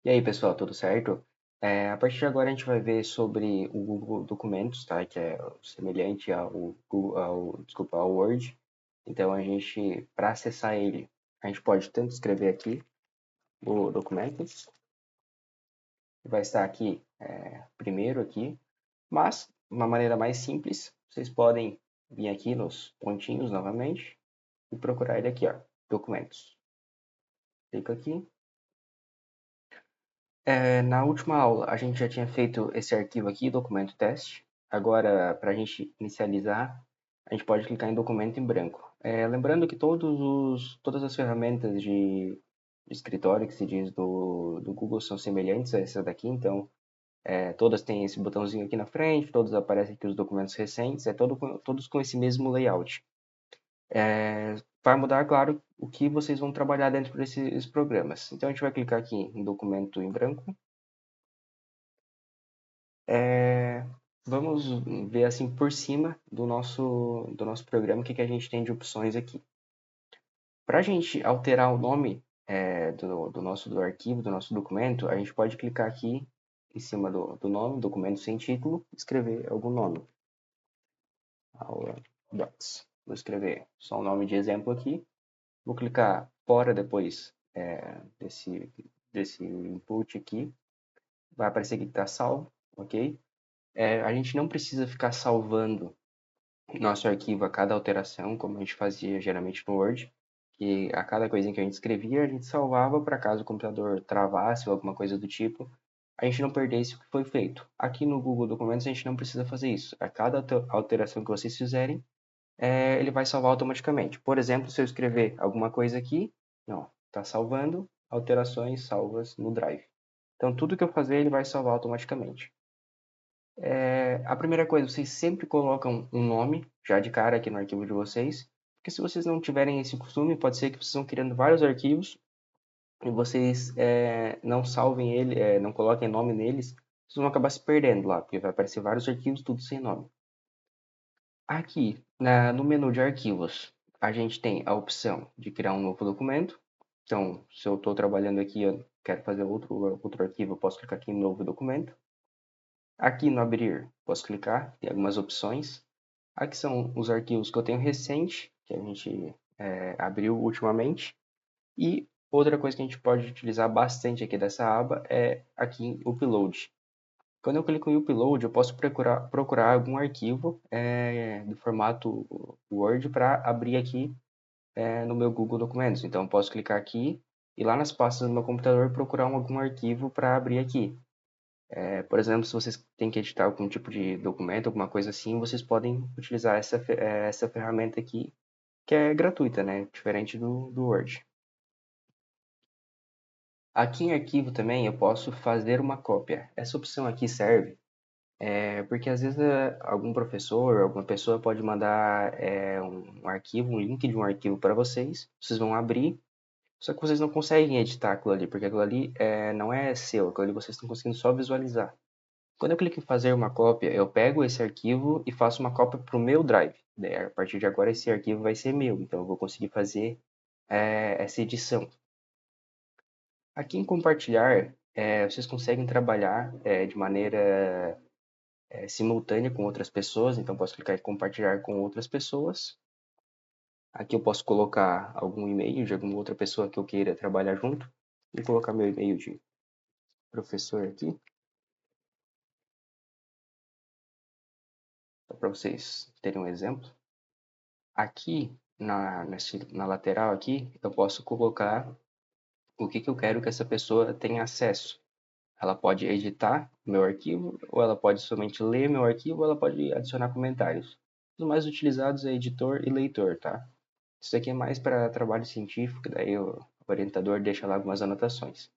E aí, pessoal, tudo certo? A partir de agora a gente vai ver sobre o Google Documentos, tá? Que é semelhante desculpa, ao Word. Então a gente, para acessar ele, a gente pode tanto escrever aqui o Documentos, que vai estar aqui primeiro aqui, mas uma maneira mais simples, vocês podem vir aqui nos pontinhos novamente e procurar ele aqui, ó, Documentos. Clica aqui. Na última aula, a gente já tinha feito esse arquivo aqui, documento teste. Agora, para a gente inicializar, a gente pode clicar em documento em branco. Lembrando que todas as ferramentas de escritório que se diz do Google são semelhantes a essa daqui, então todas têm esse botãozinho aqui na frente, todos aparecem aqui os documentos recentes, todos com esse mesmo layout. Vai mudar, claro, o que vocês vão trabalhar dentro desses programas. Então, a gente vai clicar aqui em documento em branco. É, Vamos ver assim por cima do nosso programa o que a gente tem de opções aqui. Para a gente alterar o nome do arquivo, do nosso documento, a gente pode clicar aqui em cima do nome, documento sem título, escrever algum nome. Aula Docs. Vou escrever só um nome de exemplo aqui. Vou clicar fora depois desse input aqui. Vai aparecer que está salvo, ok? A gente não precisa ficar salvando nosso arquivo a cada alteração, como a gente fazia geralmente no Word, que a cada coisinha que a gente escrevia, a gente salvava para caso o computador travasse ou alguma coisa do tipo, a gente não perdesse o que foi feito. Aqui no Google Documentos a gente não precisa fazer isso. A cada alteração que vocês fizerem, ele vai salvar automaticamente. Por exemplo, se eu escrever alguma coisa aqui, não, está salvando alterações salvas no Drive. Então tudo que eu fazer ele vai salvar automaticamente. A primeira coisa, vocês sempre colocam um nome já de cara aqui no arquivo de vocês, porque se vocês não tiverem esse costume, pode ser que vocês estão criando vários arquivos e vocês não salvem ele, não coloquem nome neles, vocês vão acabar se perdendo lá, porque vai aparecer vários arquivos, tudo sem nome. Aqui, no menu de arquivos, a gente tem a opção de criar um novo documento. Então, se eu estou trabalhando aqui, eu quero fazer outro arquivo, eu posso clicar aqui em novo documento. Aqui no abrir, posso clicar, tem algumas opções. Aqui são os arquivos que eu tenho recente, que a gente abriu ultimamente. E outra coisa que a gente pode utilizar bastante aqui dessa aba é aqui em Upload. Quando eu clico em Upload, eu posso procurar algum arquivo do formato Word para abrir aqui no meu Google Documentos. Então, eu posso clicar aqui e lá nas pastas do meu computador procurar algum arquivo para abrir aqui. Por exemplo, se vocês têm que editar algum tipo de documento, alguma coisa assim, vocês podem utilizar essa ferramenta aqui, que é gratuita, né? Diferente do Word. Aqui em arquivo também eu posso fazer uma cópia. Essa opção aqui serve porque às vezes algum professor, alguma pessoa pode mandar um arquivo, um link de um arquivo para vocês. Vocês vão abrir, só que vocês não conseguem editar aquilo ali, porque aquilo ali não é seu, aquilo ali vocês estão conseguindo só visualizar. Quando eu clico em fazer uma cópia, eu pego esse arquivo e faço uma cópia para o meu Drive. Daí, a partir de agora, esse arquivo vai ser meu, então eu vou conseguir fazer essa edição. Aqui em compartilhar, vocês conseguem trabalhar de maneira simultânea com outras pessoas, então posso clicar em compartilhar com outras pessoas. Aqui eu posso colocar algum e-mail de alguma outra pessoa que eu queira trabalhar junto. Vou colocar meu e-mail de professor aqui, só para vocês terem um exemplo. Aqui na lateral aqui, eu posso colocar o que eu quero que essa pessoa tenha acesso. Ela pode editar meu arquivo, ou ela pode somente ler meu arquivo, ou ela pode adicionar comentários. Os mais utilizados é editor e leitor, tá? Isso aqui é mais para trabalho científico, daí o orientador deixa lá algumas anotações.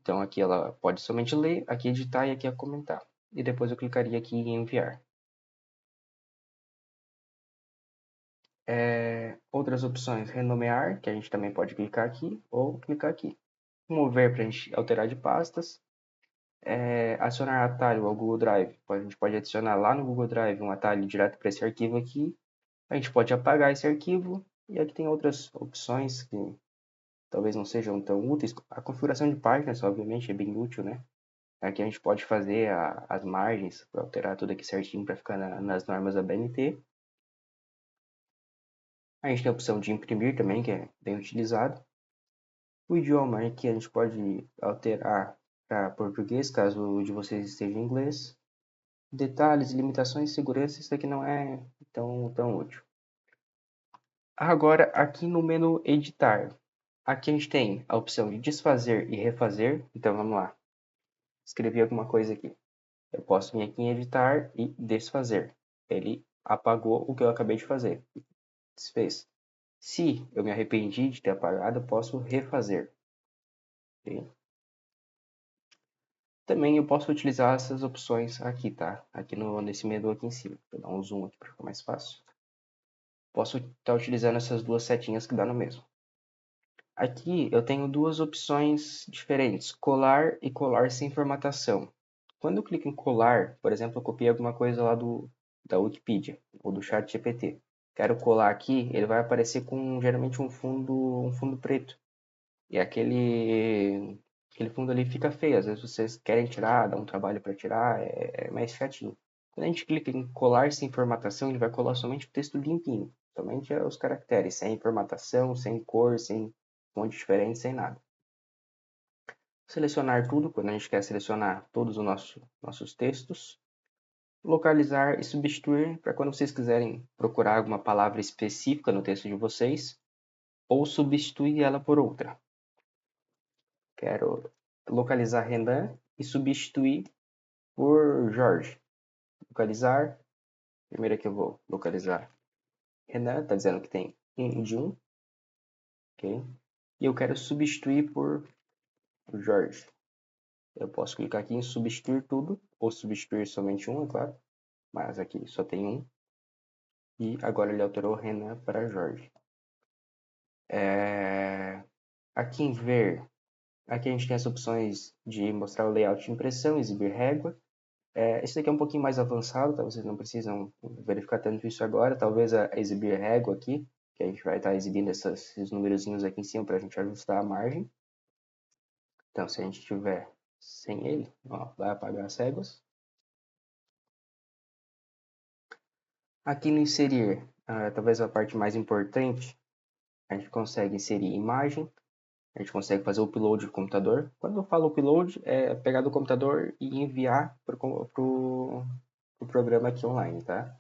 Então aqui ela pode somente ler, aqui editar e aqui é comentar. E depois eu clicaria aqui em enviar. Outras opções, renomear, que a gente também pode clicar aqui, ou clicar aqui. Mover para a gente alterar de pastas. Adicionar atalho ao Google Drive. A gente pode adicionar lá no Google Drive um atalho direto para esse arquivo aqui. A gente pode apagar esse arquivo. E aqui tem outras opções que talvez não sejam tão úteis. A configuração de páginas, obviamente, é bem útil, né? Aqui a gente pode fazer as margens, para alterar tudo aqui certinho para ficar nas normas da BNT. A gente tem a opção de imprimir também, que é bem utilizado. O idioma aqui a gente pode alterar para português, caso o de vocês esteja em inglês. Detalhes, limitações, segurança, isso aqui não é tão útil. Agora, aqui no menu editar, aqui a gente tem a opção de desfazer e refazer. Então, vamos lá. Escrevi alguma coisa aqui. Eu posso vir aqui em editar e desfazer. Ele apagou o que eu acabei de fazer. Desfez. Se eu me arrependi de ter apagado, eu posso refazer. Okay? Também eu posso utilizar essas opções aqui, tá? Aqui nesse menu aqui em cima. Vou dar um zoom aqui para ficar mais fácil. Posso estar utilizando essas duas setinhas que dá no mesmo. Aqui eu tenho duas opções diferentes, colar e colar sem formatação. Quando eu clico em colar, por exemplo, eu copiei alguma coisa lá da Wikipedia ou do ChatGPT. Quero colar aqui, ele vai aparecer com geralmente um fundo preto. E aquele fundo ali fica feio. Às vezes vocês querem tirar, dá um trabalho para tirar, é mais chatinho. Quando a gente clica em colar sem formatação, ele vai colar somente o texto limpinho. Somente os caracteres, sem formatação, sem cor, sem fonte diferente, sem nada. Selecionar tudo, quando a gente quer selecionar todos os nossos textos. Localizar e substituir, para quando vocês quiserem procurar alguma palavra específica no texto de vocês, ou substituir ela por outra. Quero localizar Renan e substituir por Jorge. Localizar. Primeiro aqui eu vou localizar Renan, está dizendo que tem um de um. Ok? E eu quero substituir por Jorge. Eu posso clicar aqui em substituir tudo, ou substituir somente um, é claro. Mas aqui só tem um. E agora ele alterou Renan para Jorge. Aqui em ver, aqui a gente tem as opções de mostrar o layout de impressão, exibir régua. Esse daqui é um pouquinho mais avançado, tá? Vocês não precisam verificar tanto isso agora. Talvez a exibir régua aqui, que a gente vai estar exibindo esses numerozinhos aqui em cima para a gente ajustar a margem. Então, se a gente tiver sem ele, ó, vai apagar as réguas. Aqui no inserir, talvez a parte mais importante, a gente consegue inserir imagem, a gente consegue fazer o upload do computador. Quando eu falo upload, é pegar do computador e enviar para o programa aqui online, tá?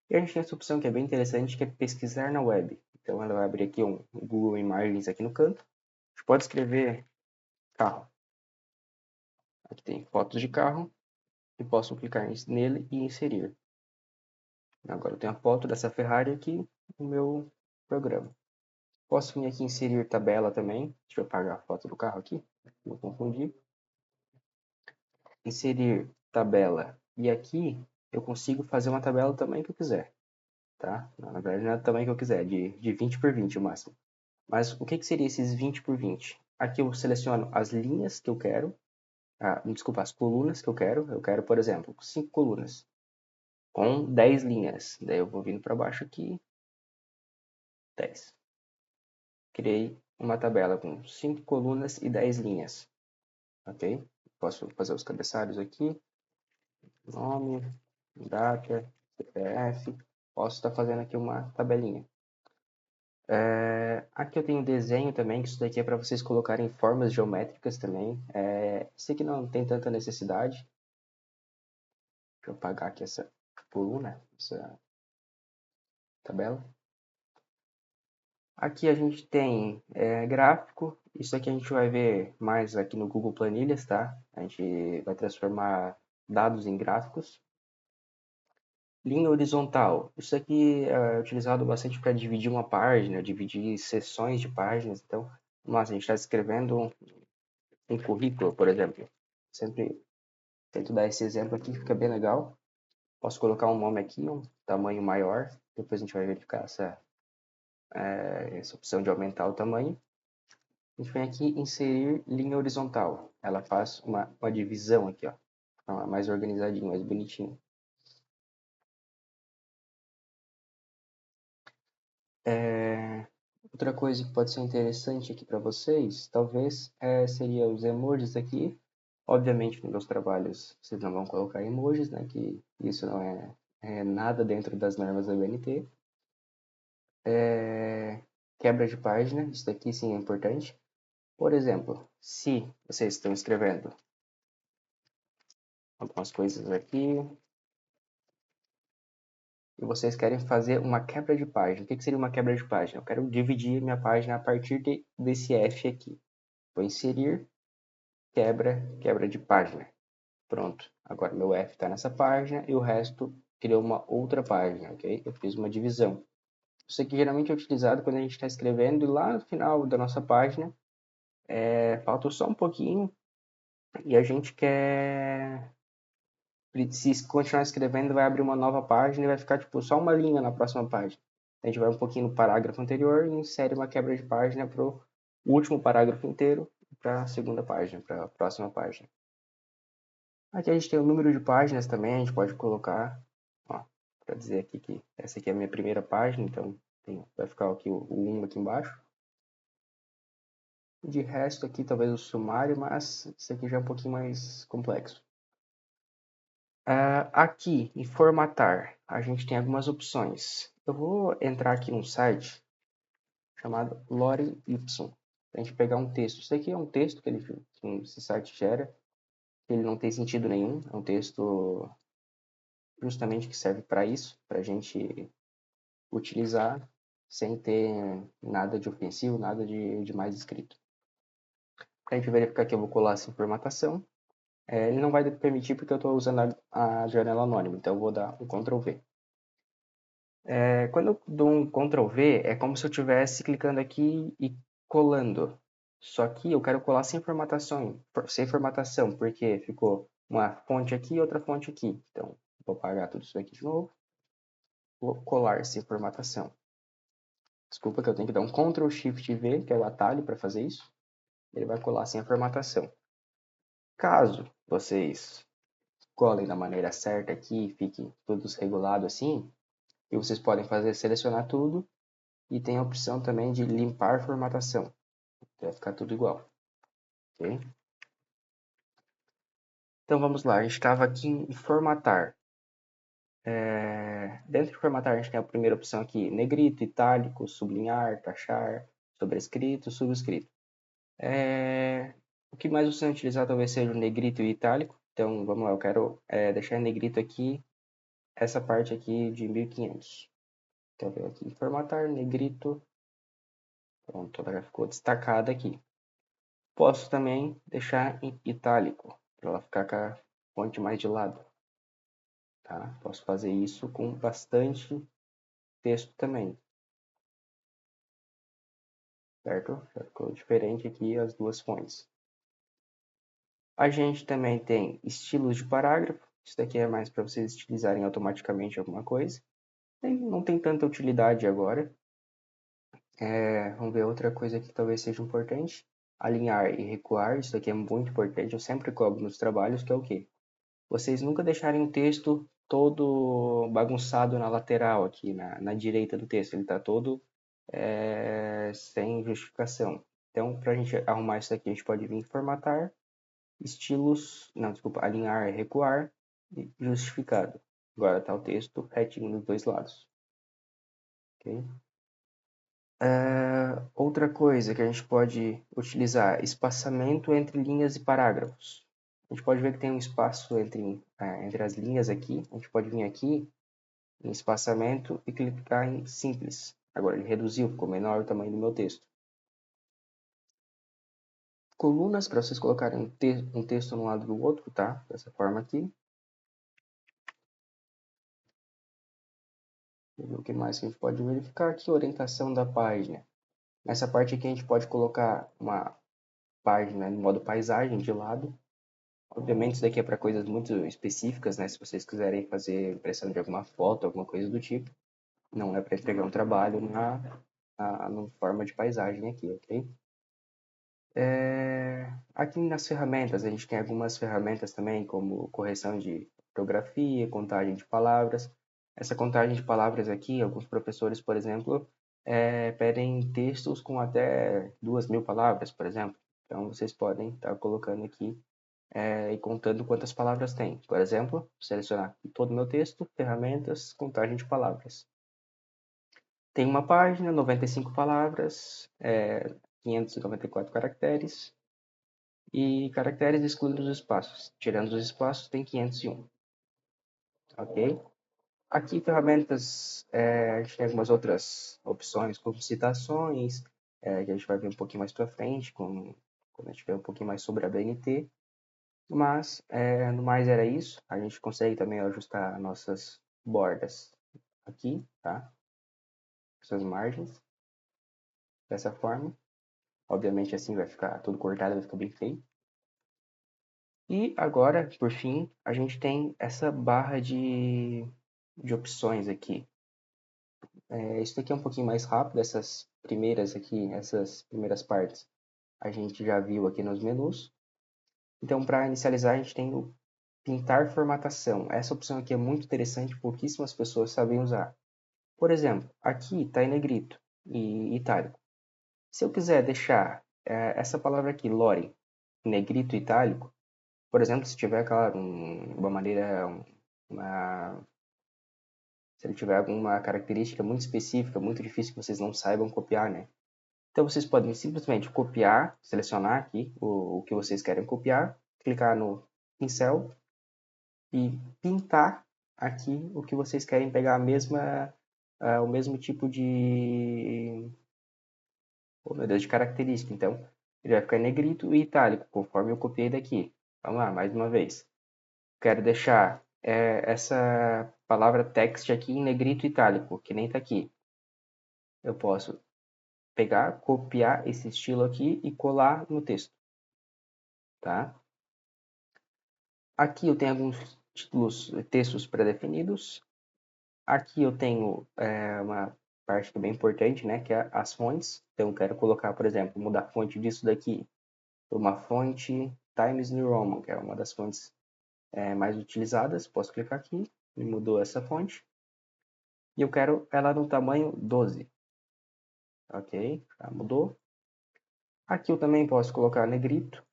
E a gente tem essa opção que é bem interessante, que é pesquisar na web. Então ela vai abrir aqui um Google Imagens aqui no canto. A gente pode escrever carro. Aqui tem fotos de carro e posso clicar nele e inserir. Agora eu tenho a foto dessa Ferrari aqui no meu programa. Posso vir aqui inserir tabela também. Deixa eu apagar a foto do carro aqui, não confundir. Inserir tabela. E aqui eu consigo fazer uma tabela do tamanho que eu quiser. Tá? Na verdade não é do tamanho que eu quiser, de 20 por 20 o máximo. Mas o que seria esses 20 por 20? Aqui eu seleciono as linhas que eu quero. Desculpa, as colunas que eu quero. Eu quero, por exemplo, 5 colunas com 10 linhas. Daí eu vou vindo para baixo aqui. 10. Criei uma tabela com 5 colunas e 10 linhas. Ok? Posso fazer os cabeçalhos aqui. Nome, data, CPF. Posso estar fazendo aqui uma tabelinha. Aqui eu tenho desenho também, que isso daqui é para vocês colocarem formas geométricas também. Isso aqui não tem tanta necessidade. Deixa eu apagar aqui essa coluna, essa tabela. Aqui a gente tem gráfico. Isso aqui a gente vai ver mais aqui no Google Planilhas, tá? A gente vai transformar dados em gráficos. Linha horizontal. Isso aqui é utilizado bastante para dividir uma página, dividir seções de páginas. Então, a gente está escrevendo um currículo, por exemplo. Sempre tento dar esse exemplo aqui, fica bem legal. Posso colocar um nome aqui, um tamanho maior. Depois a gente vai verificar essa opção de aumentar o tamanho. A gente vem aqui inserir linha horizontal. Ela faz uma divisão aqui, ó. Mais organizadinho, mais bonitinho. Outra coisa que pode ser interessante aqui para vocês, talvez, seria os emojis aqui. Obviamente, nos meus trabalhos, vocês não vão colocar emojis, né? Que isso não é nada dentro das normas da BNT. Quebra de página, isso daqui sim é importante. Por exemplo, se vocês estão escrevendo algumas coisas aqui e vocês querem fazer uma quebra de página. O que seria uma quebra de página? Eu quero dividir minha página a partir desse F aqui. Vou inserir quebra de página. Pronto. Agora meu F está nessa página e o resto criou uma outra página, ok? Eu fiz uma divisão. Isso aqui geralmente é utilizado quando a gente está escrevendo e lá no final da nossa página falta só um pouquinho e a gente quer... Se continuar escrevendo, vai abrir uma nova página e vai ficar tipo só uma linha na próxima página. A gente vai um pouquinho no parágrafo anterior e insere uma quebra de página para o último parágrafo inteiro para a segunda página, para a próxima página. Aqui a gente tem o número de páginas também, a gente pode colocar, para dizer aqui que essa aqui é a minha primeira página, então vai ficar aqui o 1 aqui embaixo. De resto aqui talvez o sumário, mas isso aqui já é um pouquinho mais complexo. Aqui em formatar, a gente tem algumas opções. Eu vou entrar aqui num site chamado Lorem Ipsum, para a gente pegar um texto. Isso aqui é um texto que esse site gera, ele não tem sentido nenhum, é um texto justamente que serve para isso, para a gente utilizar sem ter nada de ofensivo, nada de mais escrito. Para a gente verificar que eu vou colar essa formatação, ele não vai permitir porque eu estou usando a janela anônima, então eu vou dar um Ctrl V. Quando eu dou um Ctrl V, é como se eu estivesse clicando aqui e colando. Só que eu quero colar sem formatação, porque ficou uma fonte aqui e outra fonte aqui. Então, vou apagar tudo isso aqui de novo. Vou colar sem formatação. Desculpa que eu tenho que dar um Ctrl Shift V, que é o atalho para fazer isso. Ele vai colar sem a formatação. Caso vocês colhem da maneira certa aqui, fiquem todos regulados assim, e vocês podem fazer selecionar tudo e tem a opção também de limpar formatação. Vai ficar tudo igual. Ok? Então vamos lá, a gente estava aqui em formatar. Dentro de formatar a gente tem a primeira opção aqui, negrito, itálico, sublinhar, taxar, sobrescrito, subscrito. O que mais você vai utilizar talvez seja o negrito e o itálico. Então, vamos lá, eu quero deixar em negrito aqui, essa parte aqui de 1500. Então, eu venho aqui em formatar, negrito. Pronto, ela já ficou destacada aqui. Posso também deixar em itálico, para ela ficar com a fonte mais de lado. Tá? Posso fazer isso com bastante texto também. Certo? Já ficou diferente aqui as duas fontes. A gente também tem estilos de parágrafo. Isso daqui é mais para vocês estilizarem automaticamente alguma coisa. Não tem tanta utilidade agora. Vamos ver outra coisa que talvez seja importante. Alinhar e recuar. Isso daqui é muito importante. Eu sempre cobro nos trabalhos, que é o quê? Vocês nunca deixarem o texto todo bagunçado na lateral aqui, na direita do texto. Ele está todo sem justificação. Então, para a gente arrumar isso aqui, a gente pode vir em formatar, estilos, não, desculpa, alinhar e recuar e justificado. Agora está o texto retinho nos dois lados. Okay? Outra coisa que a gente pode utilizar, espaçamento entre linhas e parágrafos. A gente pode ver que tem um espaço entre as linhas aqui. A gente pode vir aqui em espaçamento e clicar em simples. Agora ele reduziu, ficou menor o tamanho do meu texto. Colunas, para vocês colocarem um texto no lado do outro, tá? Dessa forma aqui. O que mais que a gente pode verificar aqui? Orientação da página. Nessa parte aqui a gente pode colocar uma página no modo paisagem de lado. Obviamente isso daqui é para coisas muito específicas, né? Se vocês quiserem fazer impressão de alguma foto, alguma coisa do tipo. Não é para entregar um trabalho na forma de paisagem aqui, ok? Aqui nas ferramentas, a gente tem algumas ferramentas também, como correção de ortografia, contagem de palavras. Essa contagem de palavras aqui, alguns professores, por exemplo, pedem textos com até 2.000 palavras, por exemplo. Então, vocês podem estar colocando aqui e contando quantas palavras tem. Por exemplo, selecionar todo o meu texto, ferramentas, contagem de palavras. Tem uma página, 95 palavras, 594 caracteres, e caracteres excluindo os espaços. Tirando os espaços, tem 501. Ok? Aqui, ferramentas, a gente tem algumas outras opções, como citações, que a gente vai ver um pouquinho mais para frente, quando a gente ver um pouquinho mais sobre a BNT. Mas, no mais era isso. A gente consegue também ajustar nossas bordas aqui, tá? Essas margens, dessa forma. Obviamente assim vai ficar tudo cortado, vai ficar bem feio. E agora, por fim, a gente tem essa barra de opções aqui. Isso daqui é um pouquinho mais rápido, essas primeiras partes a gente já viu aqui nos menus. Então, para inicializar, a gente tem o pintar formatação. Essa opção aqui é muito interessante, pouquíssimas pessoas sabem usar. Por exemplo, aqui está em negrito e itálico. Se eu quiser deixar essa palavra aqui, lore, em negrito e itálico, por exemplo, se tiver, claro, se ele tiver alguma característica muito específica, muito difícil que vocês não saibam copiar, né? Então vocês podem simplesmente copiar, selecionar aqui o que vocês querem copiar, clicar no pincel e pintar aqui o que vocês querem pegar o mesmo tipo de característica. Então, ele vai ficar em negrito e itálico, conforme eu copiei daqui. Vamos lá, mais uma vez. Quero deixar essa palavra text aqui em negrito e itálico, que nem está aqui. Eu posso pegar, copiar esse estilo aqui e colar no texto. Tá? Aqui eu tenho alguns textos pré-definidos. Aqui eu tenho uma parte que é bem importante, né, que é as fontes. Então eu quero colocar, por exemplo, mudar a fonte disso daqui por uma fonte Times New Roman, que é uma das fontes mais utilizadas. Posso clicar aqui, me mudou essa fonte. E eu quero ela no tamanho 12. Ok, já mudou. Aqui eu também posso colocar negrito,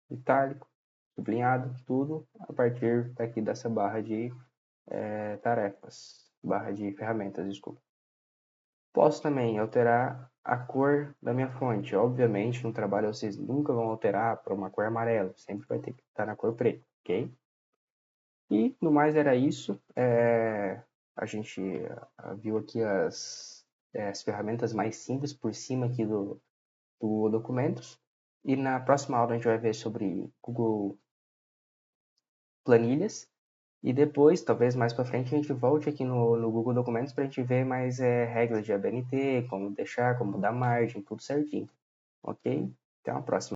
itálico, sublinhado, tudo a partir daqui dessa barra de tarefas, barra de ferramentas, desculpa. Posso também alterar a cor da minha fonte. Obviamente, no trabalho vocês nunca vão alterar para uma cor amarela, sempre vai ter que estar na cor preta, ok? E no mais era isso. A gente viu aqui as ferramentas mais simples por cima aqui do Documentos. E na próxima aula a gente vai ver sobre Google Planilhas. E depois, talvez mais para frente, a gente volte aqui no Google Documentos para a gente ver mais regras de ABNT, como deixar, como dar margem, tudo certinho. Ok? Até uma próxima.